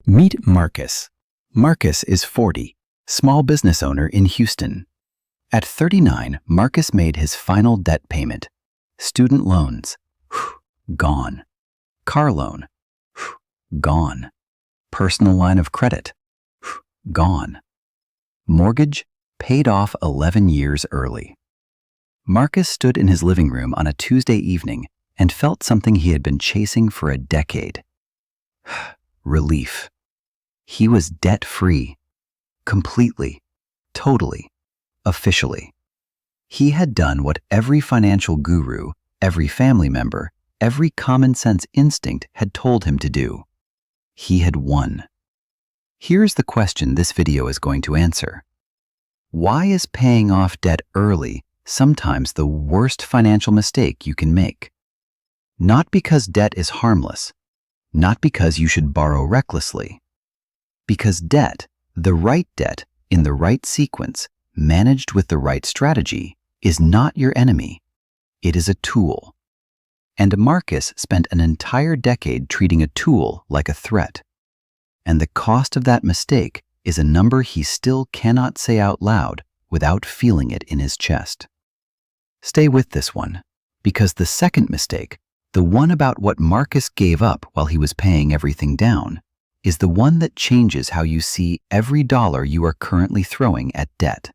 Meet Marcus. Marcus is 40, small business owner in Houston. At 39, Marcus made his final debt payment. Student loans, gone. Car loan, gone. Personal line of credit, gone. Mortgage, paid off 11 years early. Marcus stood in his living room on a Tuesday evening and felt something he had been chasing for a decade. Relief. He was debt-free. Completely. Totally. Officially. He had done what every financial guru, every family member, every common-sense instinct had told him to do. He had won. Here's the question this video is going to answer. Why is paying off debt early sometimes the worst financial mistake you can make? Not because debt is harmless, not because you should borrow recklessly. Because debt, the right debt, in the right sequence, managed with the right strategy, is not your enemy. It is a tool. And Marcus spent an entire decade treating a tool like a threat. And the cost of that mistake is a number he still cannot say out loud without feeling it in his chest. Stay with this one, because the second mistake, the one about what Marcus gave up while he was paying everything down, is the one that changes how you see every dollar you are currently throwing at debt.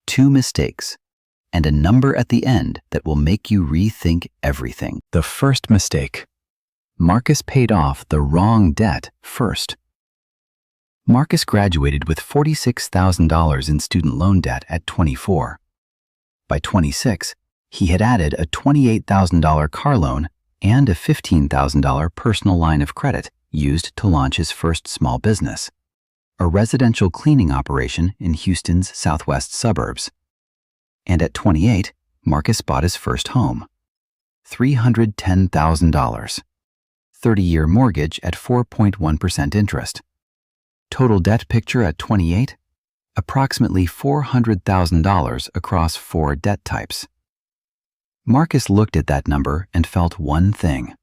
2 mistakes, and a number at the end that will make you rethink everything. The first mistake. Marcus paid off the wrong debt first. Marcus graduated with $46,000 in student loan debt at 24. By 26, he had added a $28,000 car loan and a $15,000 personal line of credit used to launch his first small business, a residential cleaning operation in Houston's southwest suburbs. And at 28, Marcus bought his first home, $310,000, 30-year mortgage at 4.1% interest. Total debt picture at 28, approximately $400,000 across 4 debt types. Marcus looked at that number and felt one thing.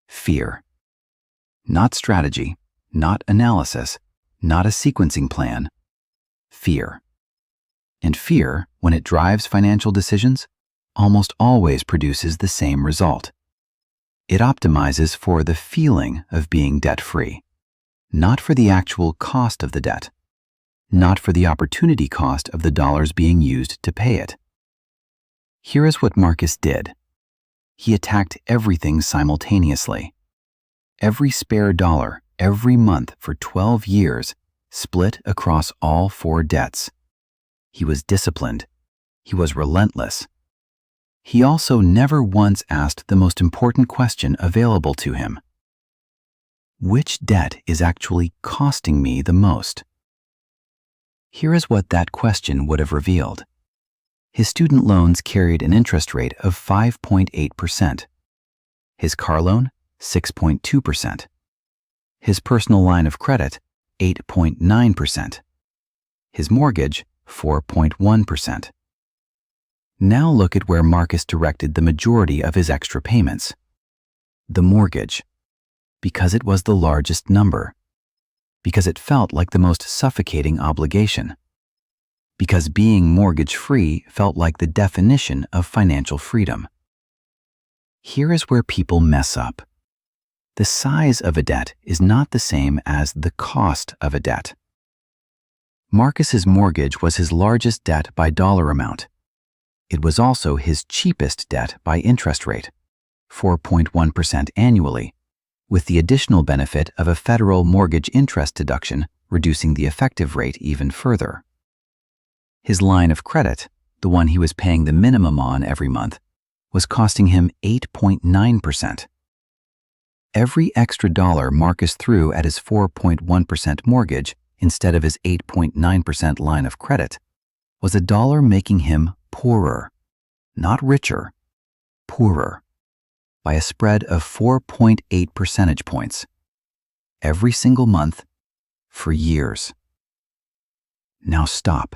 Fear. Not strategy, not analysis, not a sequencing plan. Fear. And fear, when it drives financial decisions, almost always produces the same result. It optimizes for the feeling of being debt-free, not for the actual cost of the debt, not for the opportunity cost of the dollars being used to pay it. Here is what Marcus did. He attacked everything simultaneously. Every spare dollar, every month for 12 years, split across all 4 debts. He was disciplined. He was relentless. He also never once asked the most important question available to him. Which debt is actually costing me the most? Here is what that question would have revealed. His student loans carried an interest rate of 5.8%. His car loan, 6.2%. His personal line of credit, 8.9%. His mortgage, 4.1%. Now look at where Marcus directed the majority of his extra payments. The mortgage, because it was the largest number, because it felt like the most suffocating obligation, because being mortgage-free felt like the definition of financial freedom. Here is where people mess up. The size of a debt is not the same as the cost of a debt. Marcus's mortgage was his largest debt by dollar amount. It was also his cheapest debt by interest rate, 4.1% annually, with the additional benefit of a federal mortgage interest deduction reducing the effective rate even further. His line of credit, the one he was paying the minimum on every month, was costing him 8.9%. Every extra dollar Marcus threw at his 4.1% mortgage instead of his 8.9% line of credit was a dollar making him poorer, not richer, poorer, by a spread of 4.8 percentage points, every single month, for years. Now stop,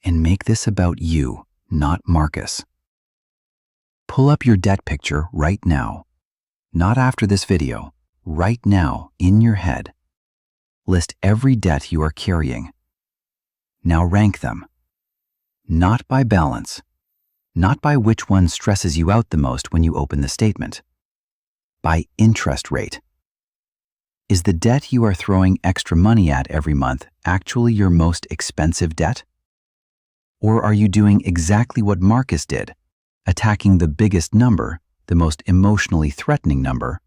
and make this about you, not Marcus. Pull up your debt picture right now, not after this video, right now in your head. List every debt you are carrying. Now rank them. Not by balance, not by which one stresses you out the most when you open the statement. By interest rate. Is the debt you are throwing extra money at every month actually your most expensive debt? Or are you doing exactly what Marcus did, attacking the biggest number, the most emotionally threatening number,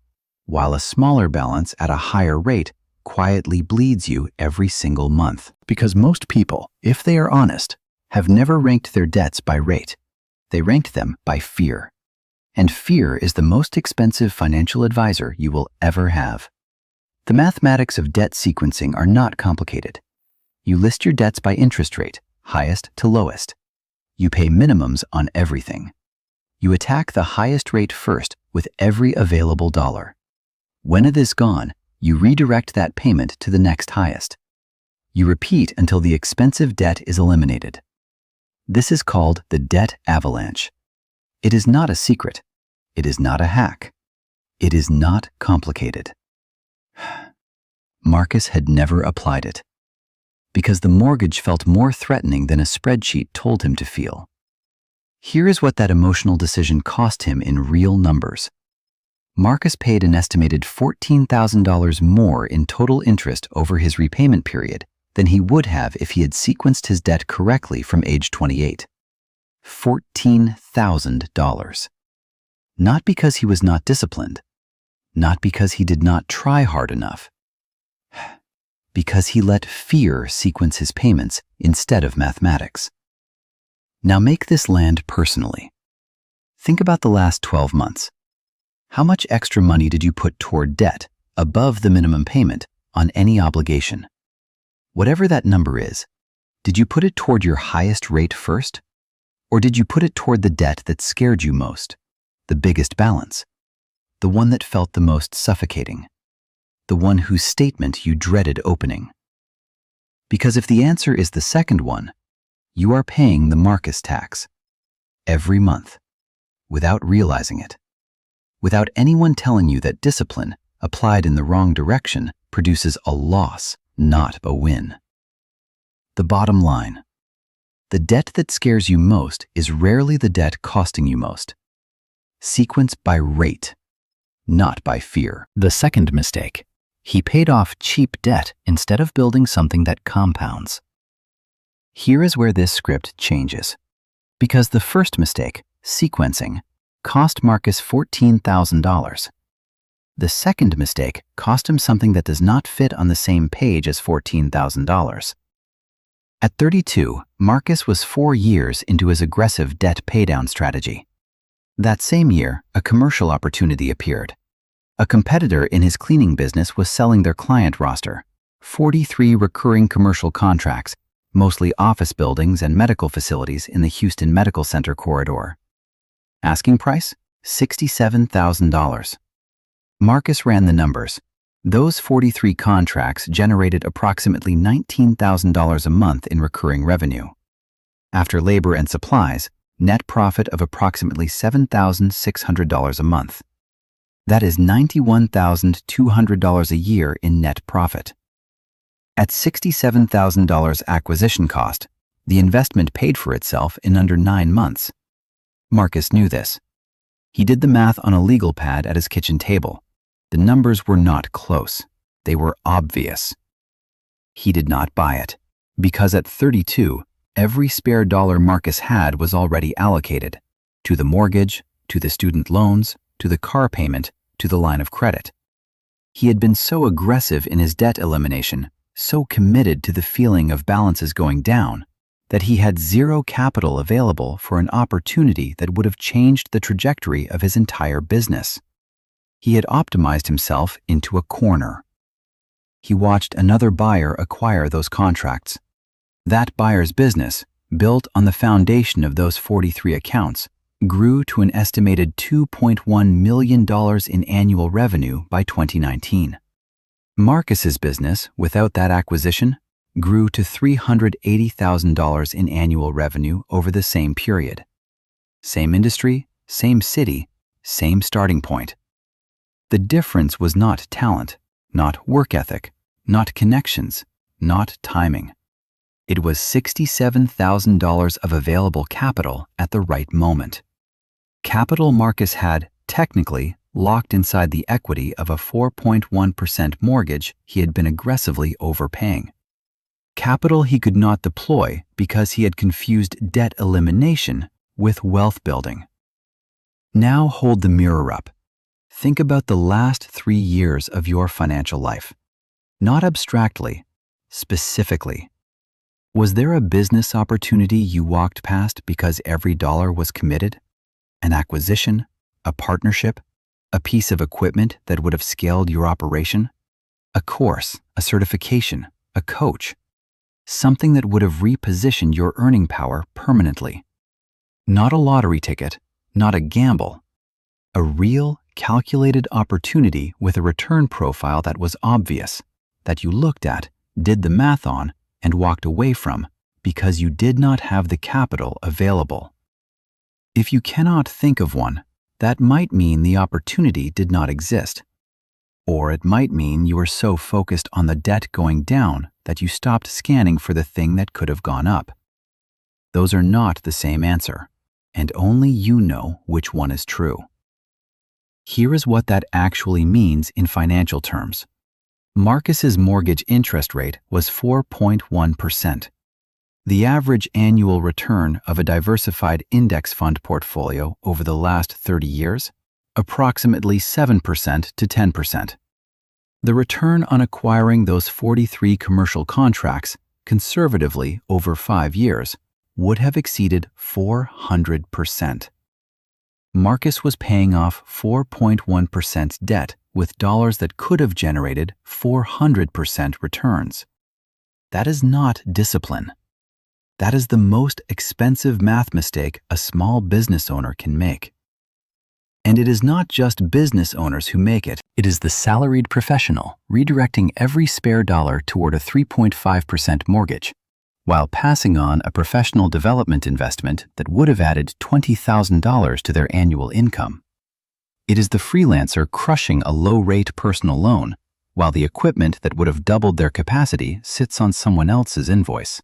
while a smaller balance at a higher rate quietly bleeds you every single month? Because most people, if they are honest, have never ranked their debts by rate. They ranked them by fear. And fear is the most expensive financial advisor you will ever have. The mathematics of debt sequencing are not complicated. You list your debts by interest rate, highest to lowest. You pay minimums on everything. You attack the highest rate first with every available dollar. When it is gone, you redirect that payment to the next highest. You repeat until the expensive debt is eliminated. This is called the debt avalanche. It is not a secret. It is not a hack. It is not complicated. Marcus had never applied it, because the mortgage felt more threatening than a spreadsheet told him to feel. Here is what that emotional decision cost him in real numbers. Marcus paid an estimated $14,000 more in total interest over his repayment period than he would have if he had sequenced his debt correctly from age 28. $14,000. Not because he was not disciplined, not because he did not try hard enough, because he let fear sequence his payments instead of mathematics. Now make this land personally. Think about the last 12 months. How much extra money did you put toward debt above the minimum payment on any obligation? Whatever that number is, did you put it toward your highest rate first? Or did you put it toward the debt that scared you most, the biggest balance, the one that felt the most suffocating, the one whose statement you dreaded opening? Because if the answer is the second one, you are paying the Marcus tax every month without realizing it, without anyone telling you that discipline applied in the wrong direction produces a loss, not a win. The bottom line: the debt that scares you most is rarely the debt costing you most. Sequence by rate, not by fear. The second mistake: he paid off cheap debt instead of building something that compounds. Here is where this script changes. Because the first mistake, sequencing, cost Marcus $14,000. The second mistake cost him something that does not fit on the same page as $14,000. At 32, Marcus was 4 years into his aggressive debt paydown strategy. That same year, a commercial opportunity appeared. A competitor in his cleaning business was selling their client roster, 43 recurring commercial contracts, mostly office buildings and medical facilities in the Houston Medical Center corridor. Asking price? $67,000. Marcus ran the numbers. Those 43 contracts generated approximately $19,000 a month in recurring revenue. After labor and supplies, net profit of approximately $7,600 a month. That is $91,200 a year in net profit. At $67,000 acquisition cost, the investment paid for itself in under 9 months. Marcus knew this. He did the math on a legal pad at his kitchen table. The numbers were not close. They were obvious. He did not buy it, because at 32, every spare dollar Marcus had was already allocated to the mortgage, to the student loans, to the car payment, to the line of credit. He had been so aggressive in his debt elimination, so committed to the feeling of balances going down, that he had zero capital available for an opportunity that would have changed the trajectory of his entire business. He had optimized himself into a corner. He watched another buyer acquire those contracts. That buyer's business, built on the foundation of those 43 accounts, grew to an estimated $2.1 million in annual revenue by 2019. Marcus's business, without that acquisition, grew to $380,000 in annual revenue over the same period. Same industry, same city, same starting point. The difference was not talent, not work ethic, not connections, not timing. It was $67,000 of available capital at the right moment. Capital Marcus had, technically, locked inside the equity of a 4.1% mortgage he had been aggressively overpaying. Capital he could not deploy because he had confused debt elimination with wealth building. Now hold the mirror up. Think about the last 3 years of your financial life. Not abstractly, specifically. Was there a business opportunity you walked past because every dollar was committed? An acquisition? A partnership? A piece of equipment that would have scaled your operation? A course, a certification, a coach? Something that would have repositioned your earning power permanently. Not a lottery ticket, not a gamble. A real, calculated opportunity with a return profile that was obvious, that you looked at, did the math on, and walked away from because you did not have the capital available. If you cannot think of one, that might mean the opportunity did not exist. Or it might mean you were so focused on the debt going down that you stopped scanning for the thing that could have gone up. Those are not the same answer, and only you know which one is true. Here is what that actually means in financial terms. Marcus's mortgage interest rate was 4.1%. The average annual return of a diversified index fund portfolio over the last 30 years? Approximately 7% to 10%. The return on acquiring those 43 commercial contracts, conservatively over 5 years, would have exceeded 400%. Marcus was paying off 4.1% debt with dollars that could have generated 400% returns. That is not discipline. That is the most expensive math mistake a small business owner can make. And it is not just business owners who make it. It is the salaried professional redirecting every spare dollar toward a 3.5% mortgage, while passing on a professional development investment that would have added $20,000 to their annual income. It is the freelancer crushing a low-rate personal loan, while the equipment that would have doubled their capacity sits on someone else's invoice.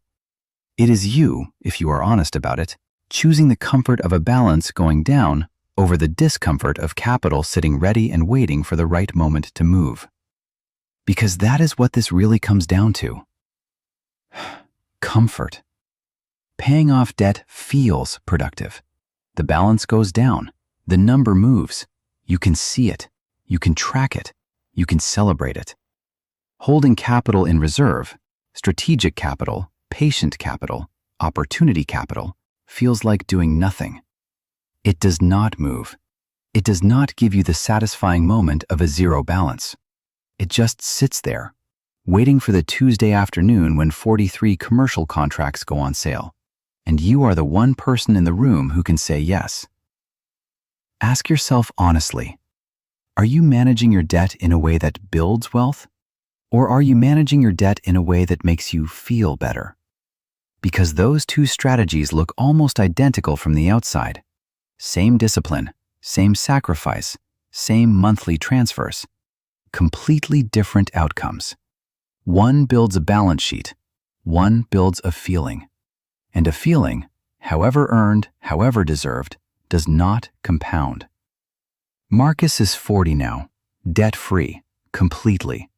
It is you, if you are honest about it, choosing the comfort of a balance going down over the discomfort of capital sitting ready and waiting for the right moment to move. Because that is what this really comes down to. Comfort. Paying off debt feels productive. The balance goes down. The number moves. You can see it. You can track it. You can celebrate it. Holding capital in reserve, strategic capital, patient capital, opportunity capital, feels like doing nothing. It does not move. It does not give you the satisfying moment of a zero balance. It just sits there, waiting for the Tuesday afternoon when 43 commercial contracts go on sale, and you are the one person in the room who can say yes. Ask yourself honestly, are you managing your debt in a way that builds wealth? Or are you managing your debt in a way that makes you feel better? Because those two strategies look almost identical from the outside. Same discipline, same sacrifice, same monthly transfers. Completely different outcomes. One builds a balance sheet, one builds a feeling. And a feeling, however earned, however deserved, does not compound. Marcus is 40 now, debt-free, completely.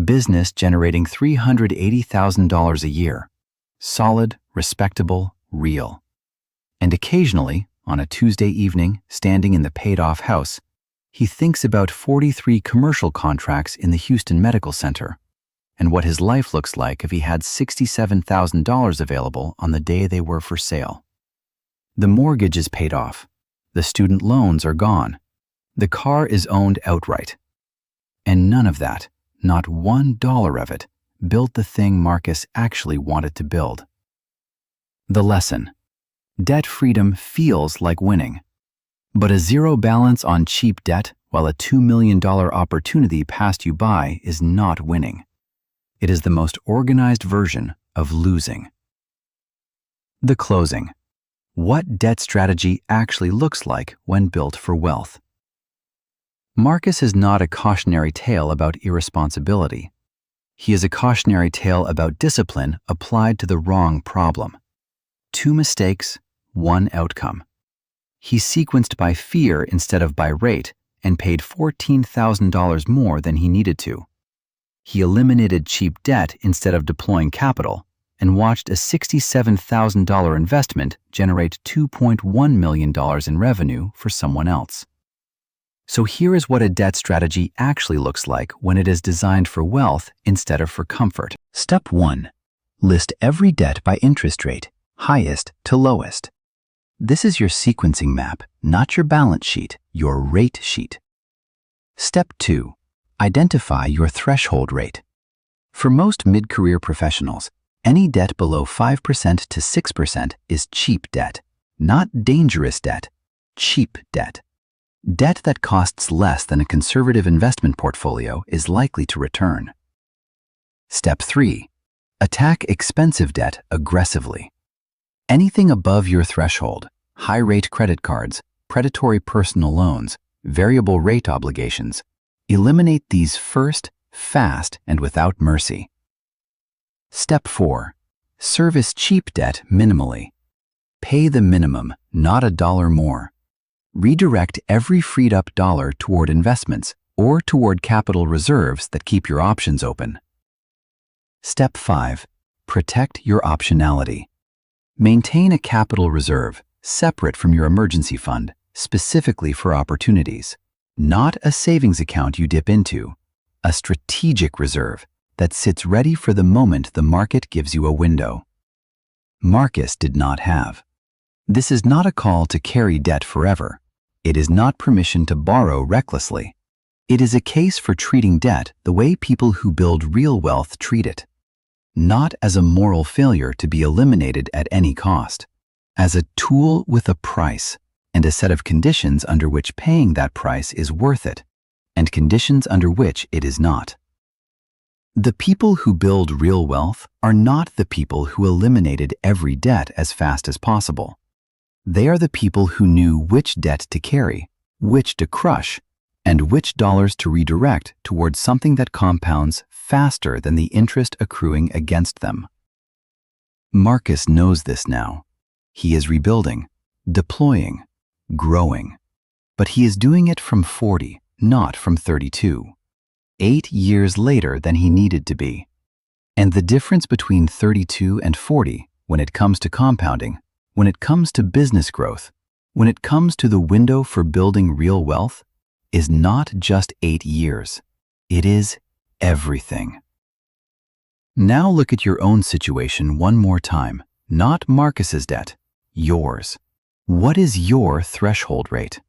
Business generating $380,000 a year. Solid, respectable, real. And occasionally, on a Tuesday evening, standing in the paid-off house, he thinks about 43 commercial contracts in the Houston Medical Center and what his life looks like if he had $67,000 available on the day they were for sale. The mortgage is paid off. The student loans are gone. The car is owned outright. And none of that, not $1 of it, built the thing Marcus actually wanted to build. The lesson. Debt freedom feels like winning. But a zero balance on cheap debt while a $2 million opportunity passed you by is not winning. It is the most organized version of losing. The closing. What debt strategy actually looks like when built for wealth. Marcus is not a cautionary tale about irresponsibility. He is a cautionary tale about discipline applied to the wrong problem. 2 mistakes, 1 outcome. He sequenced by fear instead of by rate and paid $14,000 more than he needed to. He eliminated cheap debt instead of deploying capital and watched a $67,000 investment generate $2.1 million in revenue for someone else. So here is what a debt strategy actually looks like when it is designed for wealth instead of for comfort. Step 1. List every debt by interest rate, highest to lowest. This is your sequencing map, not your balance sheet, your rate sheet. Step 2. Identify your threshold rate. For most mid-career professionals, any debt below 5% to 6% is cheap debt, not dangerous debt, cheap debt. Debt that costs less than a conservative investment portfolio is likely to return. Step 3. Attack expensive debt aggressively. Anything above your threshold, high-rate credit cards, predatory personal loans, variable rate obligations, eliminate these first, fast, and without mercy. Step 4. Service cheap debt minimally. Pay the minimum, not $1 more. Redirect every freed-up dollar toward investments or toward capital reserves that keep your options open. Step 5. Protect your optionality. Maintain a capital reserve separate from your emergency fund, specifically for opportunities. Not a savings account you dip into, a strategic reserve that sits ready for the moment the market gives you a window. Marcus did not have. This is not a call to carry debt forever. It is not permission to borrow recklessly. It is a case for treating debt the way people who build real wealth treat it. Not as a moral failure to be eliminated at any cost, as a tool with a price and a set of conditions under which paying that price is worth it, and conditions under which it is not. The people who build real wealth are not the people who eliminated every debt as fast as possible. They are the people who knew which debt to carry, which to crush, and which dollars to redirect towards something that compounds faster than the interest accruing against them. Marcus knows this now. He is rebuilding, deploying, growing. But he is doing it from 40, not from 32. 8 years later than he needed to be. And the difference between 32 and 40, when it comes to compounding, when it comes to business growth, when it comes to the window for building real wealth, is not just 8 years. It is everything. Now look at your own situation one more time, not Marcus's debt, yours. What is your threshold rate?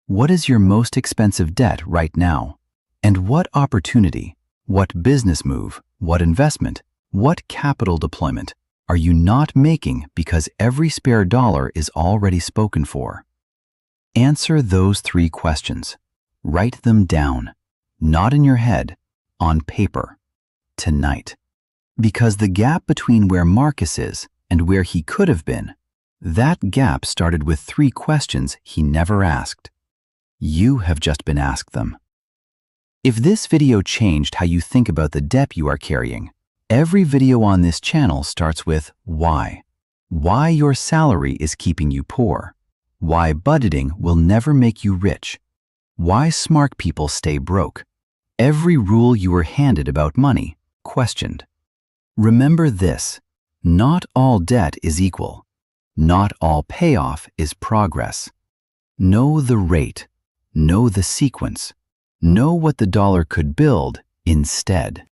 What is your most expensive debt right now? And what opportunity, what business move, what investment, what capital deployment are you not making because every spare dollar is already spoken for? Answer those 3 questions. Write them down, not in your head, on paper, tonight. Because the gap between where Marcus is and where he could have been, that gap started with 3 questions he never asked. You have just been asked them. If this video changed how you think about the debt you are carrying, every video on this channel starts with why. Why your salary is keeping you poor. Why budgeting will never make you rich. Why smart people stay broke. Every rule you were handed about money, questioned. Remember this, not all debt is equal. Not all payoff is progress. Know the rate. Know the sequence. Know what the dollar could build instead.